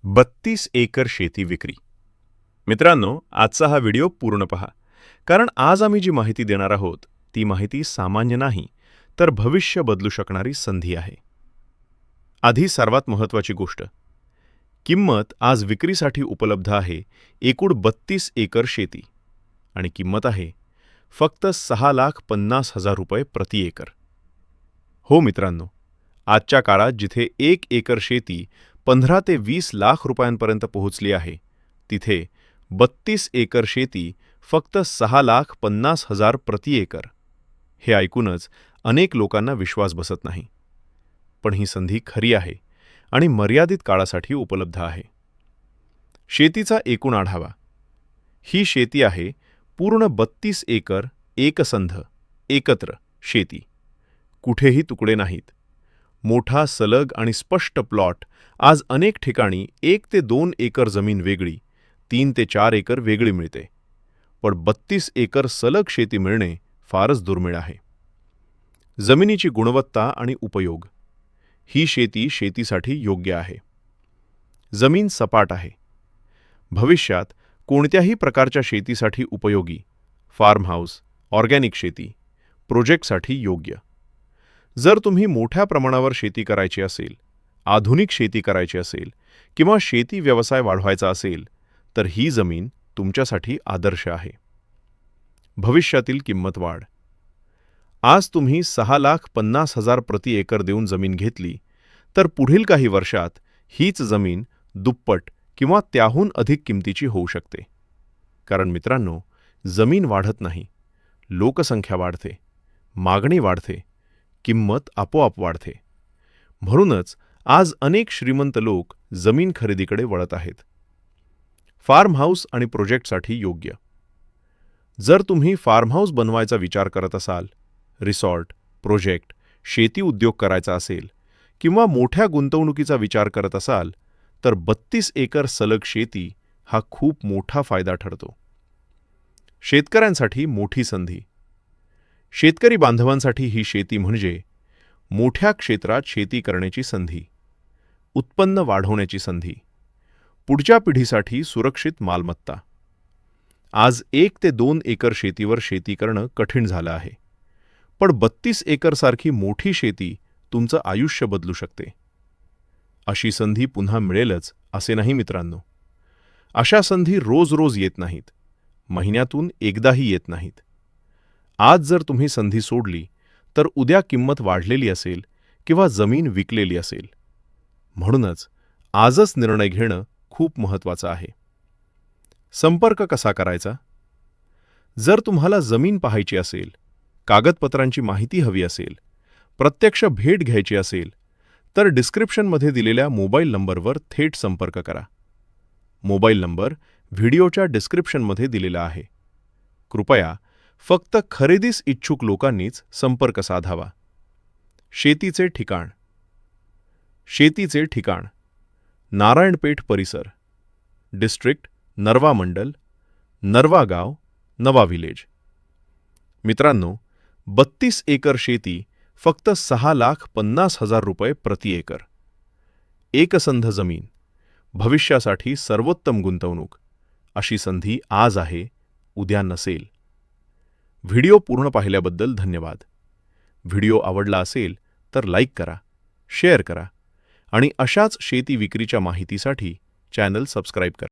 32 acre शेती विक्री. मित्रांनो, आजचा हा व्हिडिओ पूर्ण पहा, कारण आज आम्ही जी माहिती देणार आहोत ती माहिती सामान्य नाही, तर भविष्य बदलू शकणारी संधी आहे. आधी सर्वात महत्त्वाची गोष्ट, किंमत आज विक्रीसाठी उपलब्ध आहे एकूण 32 एकर शेती, आणि किंमत आहे फक्त 6,50,000 रुपये प्रति एकर. हो मित्रांनो, आजच्या काळात जिथे 1 एकर शेती 15 ते 20 लाख रुपयांपर्यंत पोहोचली आहे, तिथे 32 एकर शेती फक्त 6,50,000 प्रति एकर. हे ऐकूनच अनेक लोकांना विश्वास बसत नाही. पण ही संधी खरी आहे आणि मर्यादित काळासाठी उपलब्ध आहे. शेतीचा एकूण आढावा. ही शेती आहे पूर्ण 32 एकर एकसंध एकत्र शेती. कुठेही तुकडे नाहीत. मोठा सलग आणि स्पष्ट प्लॉट. आज अनेक ठिकाणी 1 ते 2 एकर जमीन वेगळी, 3 ते 4 एकर वेगळी मिळते. पण 32 एकर सलग शेती मिळणे फारच दुर्मिळ आहे. जमिनीची गुणवत्ता आणि उपयोग. ही शेती शेतीसाठी योग्य आहे. जमीन सपाट आहे. भविष्यात कोणत्याही प्रकारच्या शेतीसाठी उपयोगी. फार्म हाऊस, ऑर्गॅनिक शेती, प्रोजेक्टसाठी योग्य. जर तुम्ही मोठ्या प्रमाणावर शेती करायची असेल, आधुनिक शेती करायची असेल किंवा शेती व्यवसाय वाढवायचा असेल, तर ही जमीन तुमच्यासाठी आदर्श आहे. भविष्यातील किंमत वाढ. आज तुम्ही 6,50,000 प्रति एकर देऊन जमीन घेतली, तर पुढील काही वर्षात हीच जमीन दुप्पट किंवा त्याहून अधिक किमतीची होऊ शकते. कारण मित्रांनो, जमीन वाढत नाही, लोकसंख्या वाढते, मागणी वाढते, किंमत आपोआप वाढते. म्हणूनच आज अनेक श्रीमंत लोक जमीन खरेदीकडे वळत आहेत. फार्म हाऊस आणि प्रोजेक्टसाठी योग्य. जर तुम्ही फार्म हाऊस बनवायचा विचार करत असाल, रिसॉर्ट, प्रोजेक्ट, शेती उद्योग करायचा असेल किंवा मोठ्या गुंतवणुकीचा विचार करत असाल, तर 32 एकर सलग शेती हा खूप मोठा फायदा ठरतो. शेतकऱ्यांसाठी मोठी संधी. शेतकरी बांधवांसाठी ही शेती म्हणजे मोठ्या क्षेत्रात शेती करण्याची संधी, उत्पन्न वाढवण्याची संधी, पुढच्या पिढीसाठी सुरक्षित मालमत्ता. आज 1 ते 2 एकर शेतीवर शेती करणं कठीण झालं आहे. पण 32 एकरसारखी मोठी शेती तुमचं आयुष्य बदलू शकते. अशी संधी पुन्हा मिळेलच असे नाही मित्रांनो. अशा संधी रोज रोज येत नाहीत, महिन्यातून एकदाही येत नाहीत. आज जर तुम्ही संधी सोडली, तर उद्या किंमत वाढलेली असेल किंवा जमीन विकलेली असेल. म्हणूनच आजच निर्णय घेणं खूप महत्त्वाचं आहे. संपर्क कसा करायचा? जर तुम्हाला जमीन पाहायची असेल, कागदपत्रांची माहिती हवी असेल, प्रत्यक्ष भेट घ्यायची असेल, तर डिस्क्रिप्शनमध्ये दिलेल्या मोबाईल नंबरवर थेट संपर्क करा. मोबाईल नंबर व्हिडिओच्या डिस्क्रिप्शनमध्ये दिलेला आहे. कृपया फक्त खरेदीस इच्छुक लोकांनीच संपर्क साधावा. शेतीचे ठिकाण. शेतीचे ठिकाण नारायणपेठ परिसर, डिस्ट्रिक्ट नरवा मंडल, नरवा गाव, नवा विलेज. मित्रांनो, 32 एकर शेती फक्त 6,50,000 रुपये प्रति एकर. एकसंध जमीन, भविष्यासाठी सर्वोत्तम गुंतवणूक. अशी संधी आज आहे, उद्या नसेल. व्हिडिओ पूर्ण पाहिल्याबद्दल धन्यवाद. व्हिडिओ आवडला असेल तर लाईक करा, शेअर करा आणि अशाच शेती विक्रीच्या माहितीसाठी चॅनल सबस्क्राईब करा.